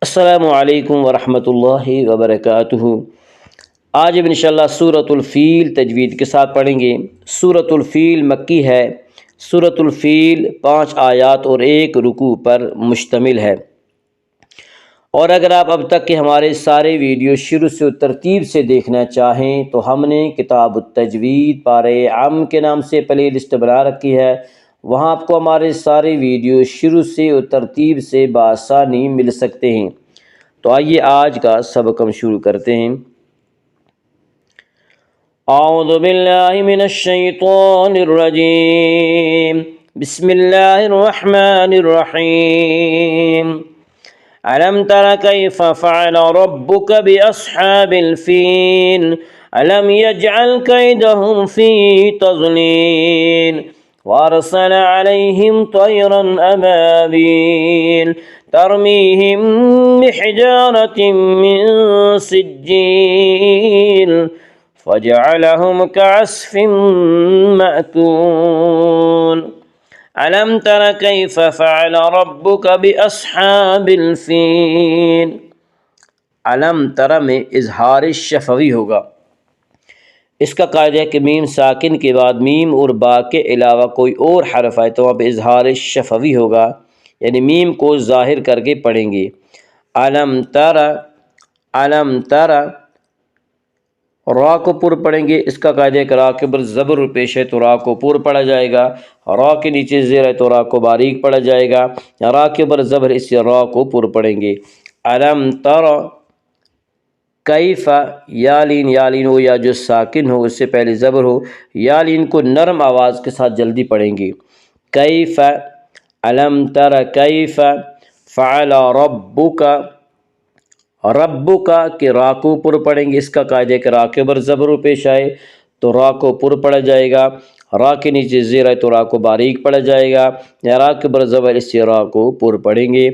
السلام علیکم ورحمۃ اللہ وبرکاتہ۔ آج اب انشاءاللہ سورۃ الفیل تجوید کے ساتھ پڑھیں گے۔ سورۃ الفیل مکی ہے۔ سورۃ الفیل 5 آیات اور 1 رکوع پر مشتمل ہے۔ اور اگر آپ اب تک کے ہمارے سارے ویڈیو شروع سے ترتیب سے دیکھنا چاہیں تو ہم نے کتاب التجوید پارہ عام کے نام سے پلے لسٹ بنا رکھی ہے۔ وہاں آپ کو ہمارے سارے ویڈیو شروع سے اور ترتیب سے بآسانی مل سکتے ہیں۔ تو آئیے آج کا سبق ہم شروع کرتے ہیں۔ اعوذ باللہ من الشیطان الرجیم، بسم اللہ الرحمن الرحیم۔ ألم تر كيف فعل ربك بأصحاب الفيل ألم يجعل كيدهم في تضليل وأرسل عليهم طيرا أبابيل ترميهم بحجارة من سجيل فجعلهم كعصف مأكول علم تر کیف فعل ربک باصحاب الفیل۔ علم تر میں اظہار شفوی ہوگا۔ اس کا قاعدہ ہے کہ میم ساکن کے بعد میم اور با کے علاوہ کوئی اور حرف آئے تو وہاں پہ اظہار شفوی ہوگا، یعنی میم کو ظاہر کر کے پڑھیں گے۔ علم تر، علم تر، را کو پر پڑھیں گے۔ اس کا قاعدہ ہے کہ را کے اوپر زبر پیش ہے تو را کو پر پڑھا جائے گا، را کے نیچے زیر ہے تو را کو باریک پڑھا جائے گا، را کے اوپر زبر اس سے را کو پر پڑھیں گے۔ علم تر کیف، یالین ہو یا جو ساکن ہو اس سے پہلے زبر ہو، یالین کو نرم آواز کے ساتھ جلدی پڑھیں گے۔ کیف، علم تر کیف فعل ربک، ربک کے را کو پر پڑھیں گے۔ اس کا قاعدہ ہے کہ را کے اوپر زبر پیش آئے تو را کو پر پڑھا جائے گا، را کے نیچے زیر ہے تو را کو باریک پڑھا جائے گا، یا را کے اوپر زبر اس سے را کو پر پڑھیں گے۔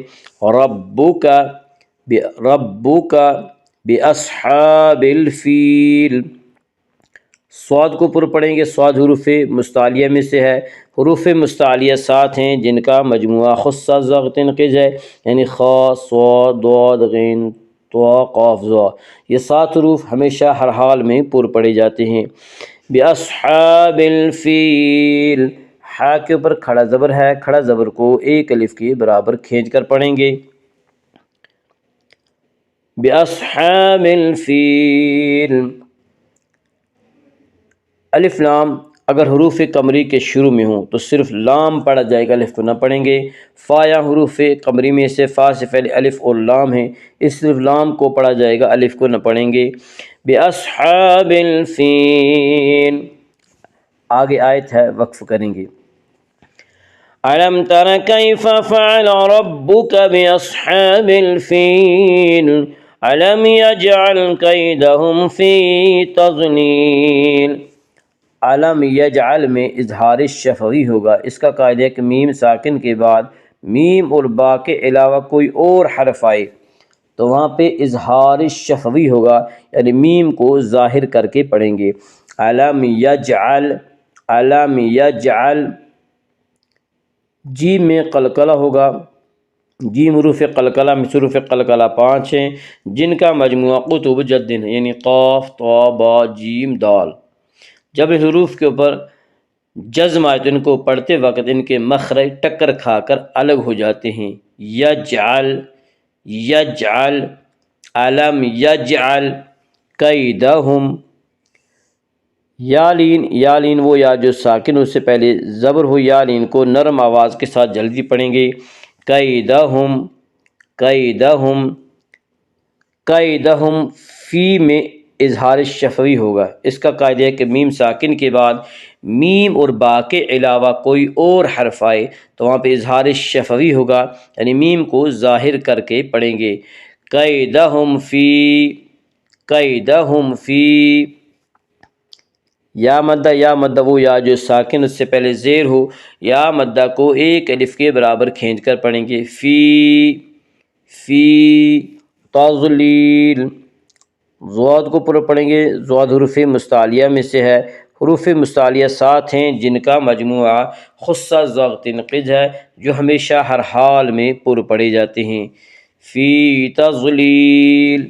ربک، ربک باصحاب الفیل، صاد کو پر پڑھیں گے۔ صاد حروف مستعلیہ میں سے ہے۔ حروف مستعلیہ 7 ہیں جن کا مجموعہ خص ضغط قز ہے، یعنی خا، صاد، ضاد، غین، طا، قاف، ظا۔ یہ 7 حروف ہمیشہ ہر حال میں پر پڑھے جاتے ہیں۔ باصحاب الفیل، ہا کے اوپر کھڑا زبر ہے، کھڑا زبر کو 1 الف کے برابر کھینچ کر پڑھیں گے۔ باصحاب الفیل، الف لام اگر حروف قمری کے شروع میں ہوں تو صرف لام پڑھا جائے گا، الف کو نہ پڑھیں گے۔ فا یا حروف قمری میں سے فا سے پہلے الف اور لام ہے، اس صرف لام کو پڑھا جائے گا، الف کو نہ پڑھیں گے۔ باصحاب الفیل، آگے آیت ہے وقف کریں گے۔ علم تر کیف فعل ربک باصحاب الفیل علم یجعل کیدہم فی تضلیل۔ علم یجعل میں اظہار شفوی ہوگا۔ اس کا قاعدہ ہے کہ میم ساکن کے بعد میم اور با کے علاوہ کوئی اور حرف آئے تو وہاں پہ اظہار شفوی ہوگا، یعنی میم کو ظاہر کر کے پڑھیں گے۔ علم یجعل، علم یجعل، جیم میں قلقلہ ہوگا۔ جیم حروف قلقلہ میں حروف قلقلہ 5 ہیں جن کا مجموعہ قطب جد ہے، یعنی قاف، طا، با، جیم، دال۔ جب ان حروف کے اوپر جزم آئے تو ان کو پڑھتے وقت ان کے مخرج ٹکر کھا کر الگ ہو جاتے ہیں۔ یجعل، یجعل، علم یجعل کیدہم، یالین، یالین وہ یا جو ساکن اس سے پہلے زبر ہو، یالین کو نرم آواز کے ساتھ جلدی پڑھیں گے۔ کیدہم، کیدہم، کیدہم، فی میں اظہار شفوی ہوگا۔ اس کا قاعدہ ہے کہ میم ساکن کے بعد میم اور با کے علاوہ کوئی اور حرف آئے تو وہاں پہ اظہار شفوی ہوگا، یعنی میم کو ظاہر کر کے پڑھیں گے۔ کیدہم فی، کیدہم فی، یا مدہ، یا مدہ وہ یا جو ساکن اس سے پہلے زیر ہو، یا مدہ کو 1 الف کے برابر کھینچ کر پڑھیں گے۔ فی، فی تضلیل، ضاد کو پر پڑھیں گے۔ ضاد حروف مستعلیہ میں سے ہے۔ حروف مستعلیہ 7 ہیں جن کا مجموعہ خص ضغط قز ہے جو ہمیشہ ہر حال میں پر پڑھے جاتے ہیں۔ فی تضلیل،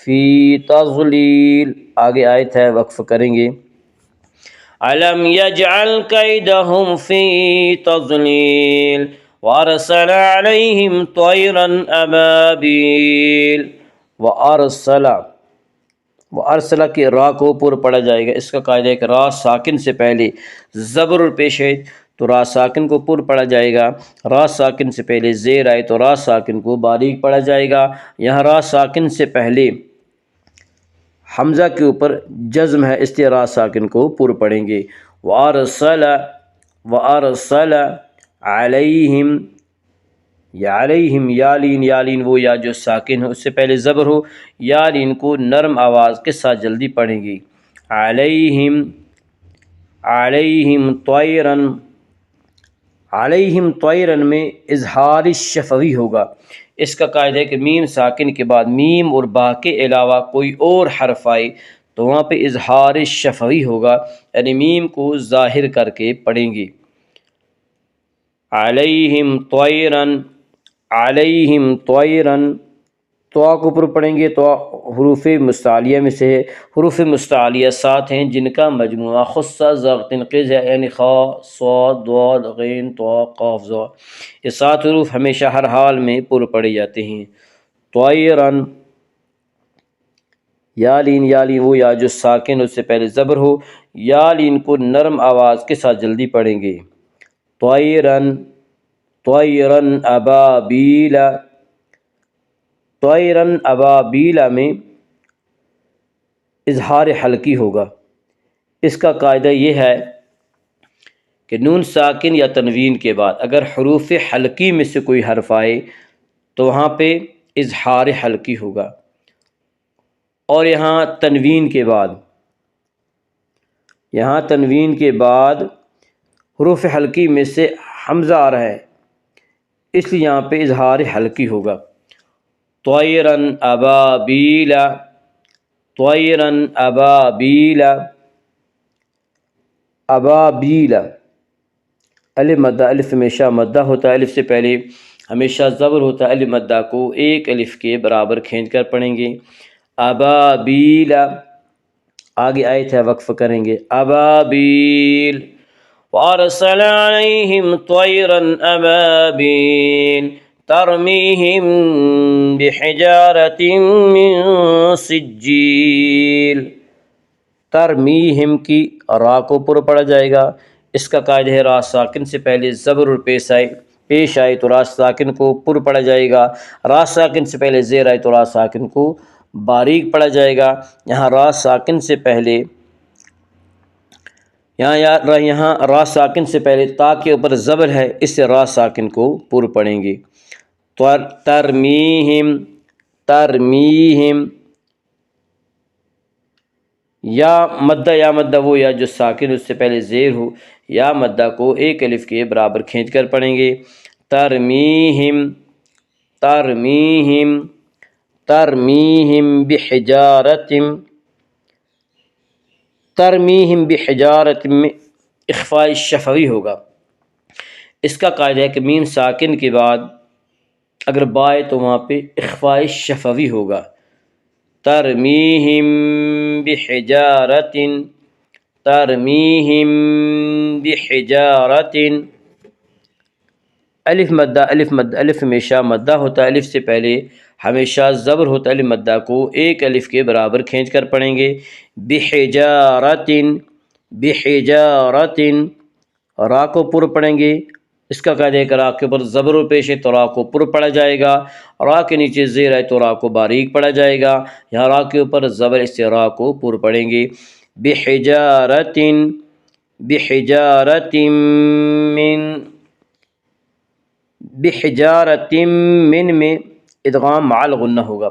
فی تضلیل، آگے آیت ہے وقف کریں گے. علم یجعل کیدہم فی تضلیل وارسل علیہم طیرا ابابیل. وارسلہ کی را کو پر پڑھا جائے گا. اس کا قاعدہ ہے کہ را ساکن سے پہلے زبر اور پیش ہے تو را ساکن کو پر پڑھا جائے گا. را ساکن سے پہلے زیر آئے تو را ساکن کو باریک پڑھا جائے گا. یہاں را ساکن سے پہلے حمزہ کے اوپر جزم ہے، اس لیے را ساکن کو پر پڑھیں گے. وارسل علیہم، یا علیہم، یالین وہ یا جو ساکن ہے اس سے پہلے زبر ہو، یالین کو نرم آواز کے ساتھ جلدی پڑھیں گی. علیہم طیرن، علیہم طیرن میں اظہار شفوی ہوگا. اس کا قاعدہ ہے کہ میم ساکن کے بعد میم اور با کے علاوہ کوئی اور حرف آئے تو وہاں پہ اظہار شفوی ہوگا، یعنی میم کو ظاہر کر کے پڑھیں گے. علیہم طیرن، علیہم طیرن، تو کو اوپر پڑھیں گے. تو حروف مستعلیہ میں سے ہے. حروف مستعلیہ 7 ہیں جن کا مجموعہ خصہ ضغط قز ہے، یعنی خا، صاد، ضاد، غین، طا، قاف، ظا. یہ 7 حروف ہمیشہ ہر حال میں پر پڑے جاتے ہیں. طیرن، یالین وہ یا جو ساکن اس سے پہلے زبر ہو، یالین کو نرم آواز کے ساتھ جلدی پڑھیں گے. طیرن ابابیل، طیرن ابابیل میں اظہار حلقی ہوگا. اس کا قاعدہ یہ ہے کہ نون ساکن یا تنوین کے بعد اگر حروف حلقی میں سے کوئی حرف آئے تو وہاں پہ اظہار حلقی ہوگا. اور یہاں تنوین کے بعد حروف حلقی میں سے حمزہ آ رہا ہے، اس لیے یہاں پہ اظہار حلقی ہوگا. طیرن ابابیل، طیرن ابابیل، ابابیل. الف مدہ، الف ہمیشہ مدہ ہوتا ہے، الف سے پہلے ہمیشہ زبر ہوتا ہے. الف مدہ کو ایک الف کے برابر کھینچ کر پڑھیں گے. ابابیل، آگے آیت ہے وقف کریں گے. ابابیل وارسل علیہم طیرا ابابیل ترمیہم بحجارۃ من سجیل. ترمیہم کی را کو پر پڑھا جائے گا. اس کا قاعدہ ہے را ساکن سے پہلے زبر اور پیش آئے تو را ساکن کو پر پڑھا جائے گا. را ساکن سے پہلے زیر آئے تو را ساکن کو باریک پڑھا جائے گا. یہاں را ساکن سے پہلے را ساکن سے پہلے تا کے اوپر زبر ہے، اس سے را ساکن کو پر پڑھیں گے. ترمیہم، ترمیہم، یا مدہ وہ یا جو ساکن اس سے پہلے زیر ہو، یا مدہ کو ایک الف کے برابر کھینچ کر پڑھیں گے. ترمیہم، ترمیہم، ترمیہم بحجارۃ، ترمیہم بحجارۃ میں اخفاء شفوی ہوگا. اس کا قاعدہ ہے کہ میم ساکن کے بعد اگر بائے تو وہاں پہ اخفاء شفوی ہوگا. ترمیہم بحجارۃ، ترمیہم بحجارۃ. الف مدہ، الف ہمیشہ مدہ ہوتا ہے، الف سے پہلے ہمیشہ زبر ہوتا ہے. الف مدہ کو ایک الف کے برابر کھینچ کر پڑھیں گے. بحجارۃ، بحجارۃ، را کو پر پڑھیں گے. اس کا قاعدہ ہے کہ را کے اوپر زبر و پیش ہے تو را کو پر پڑھا جائے گا. را کے نیچے زیر ہے تو را کو باریک پڑھا جائے گا. یہاں را کے اوپر زبر، اس سے را کو پر پڑھیں گے. بحجارۃ، بحجارۃ من، بحجارۃ من میں ادغام مع الغنہ ہوگا.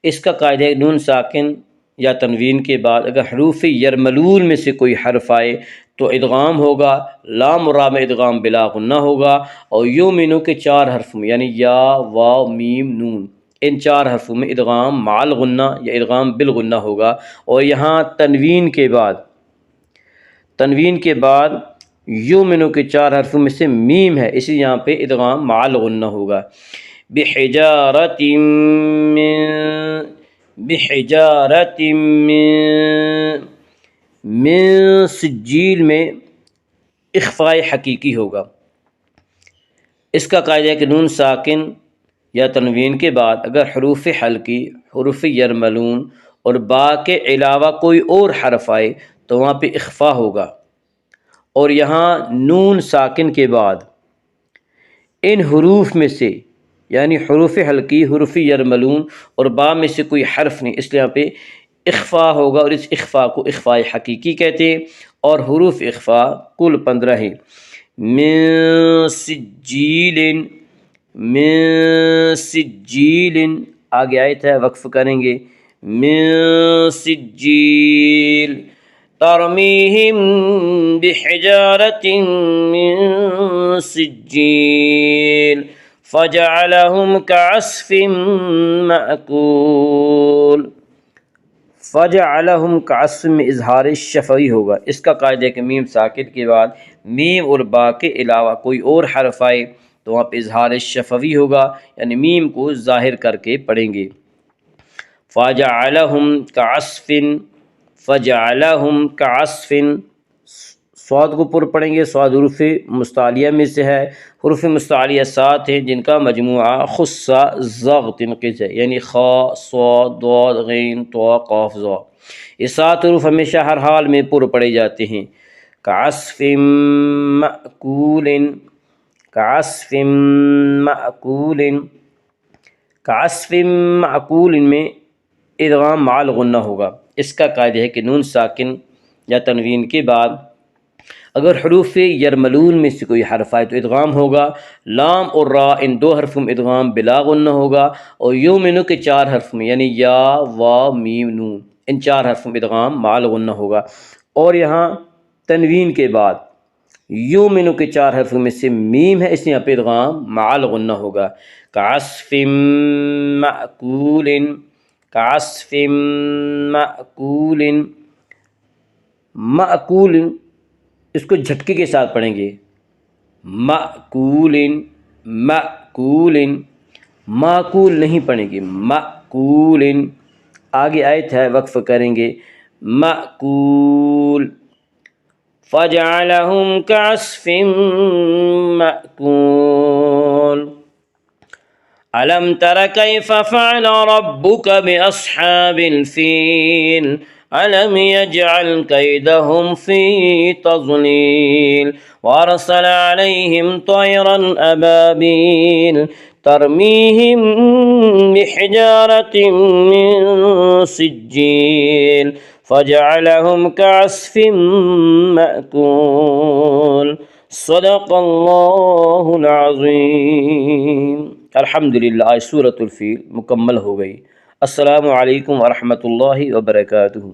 اس کا قاعدہ ہے نون ساکن یا تنوین کے بعد اگر حروف یرملون میں سے کوئی حرف آئے تو ادغام ہوگا. لام و را میں ادغام بلا غنہ ہوگا. اور یومنو کے 4 حرف میں یعنی یا، واو، میم، نون، ان 4 حرفوں میں ادغام مع الغنہ یا ادغام بالغنہ ہوگا. اور یہاں تنوین کے بعد یومنو کے 4 حرفوں میں سے میم ہے، اسی یہاں پہ ادغام مع الغنہ ہوگا. بحجارة من سجیل میں اخفاء حقیقی ہوگا۔ اس کا قاعدہ ہے کہ نون ساکن یا تنوین کے بعد اگر حروف حلقی، حروف یرملون اور با کے علاوہ کوئی اور حرف آئے تو وہاں پہ اخفاء ہوگا، اور یہاں نون ساکن کے بعد ان حروف میں سے یعنی حروف حلقی، حروف یرملون اور با میں سے کوئی حرف نہیں، اس لیے یہاں پہ اخفاء ہوگا، اور اس اخفاء کو اخفاء حقیقی کہتے ہیں۔ اور حروف اخفاء کل 15 ہیں۔ من سجیل آگے آیت ہے، وقف کریں گے، من سجیل ترمیہم بحجارۃ من سجیل فجعلہم کعصف مأکول۔ فجعلہم کعصف میں اظہار شفوی ہوگا۔ اس کا قاعدہ ہے کہ میم ساکن کے بعد میم اور با کے علاوہ کوئی اور حرف آئے تو وہاں پہ اظہار شفوی ہوگا، یعنی میم کو ظاہر کر کے پڑھیں گے۔ فجعلہم کعصف، فجعلہم کعصف، صاد کو پر پڑھیں گے، صاد حروف مستعلیہ میں سے ہے۔ حروف مستعلیہ 7 ہیں جن کا مجموعہ خص ضغ تنقیص ہے، یعنی خا، صاد، ضاد، غین، طا، قاف، ظا۔ یہ 7 حروف ہمیشہ ہر حال میں پر پڑھے جاتے ہیں۔ کعصف مأکول، کعصف مأکول، کعصف مأکول میں ادغام مع الغنہ ہوگا۔ اس کا قاعدہ ہے کہ نون ساکن یا تنوین کے بعد اگر حروف یرملون میں سے کوئی حرف آئے تو ادغام ہوگا۔ لام اور را ان 2 حرفوں میں ادغام بلا غنہ ہوگا، اور یؤمنو کے 4 حرف میں یعنی یا، وا، میم، نون ان 4 حرفوں میں ادغام مع الغنہ ہوگا۔ اور یہاں تنوین کے بعد یؤمنو کے 4 حرفوں میں سے میم ہے، اس لیے یہاں پہ ادغام مع الغنہ ہوگا۔ کعصف مأکول، کعصف مأکول، مأکول اس کو جھٹکے کے ساتھ پڑھیں گے، مأکول، مأکول، معقول نہیں پڑھیں گے، مأکول۔ آگے آیت ہے، وقف کریں گے، مأکول فجعلہم کعصف مأکول۔ ألم تر كيف فعل ربك بأصحاب الفيل ألم يجعل كيدهم في تضليل وأرسل عليهم طيرا أبابيل ترميهم بحجارة من سجيل فجعلهم كعصف مأكول۔ صدق اللہ العظیم۔ الحمدللہ آج سورۃ الفیل مکمل ہو گئی۔ السلام علیکم ورحمۃ اللہ وبرکاتہ۔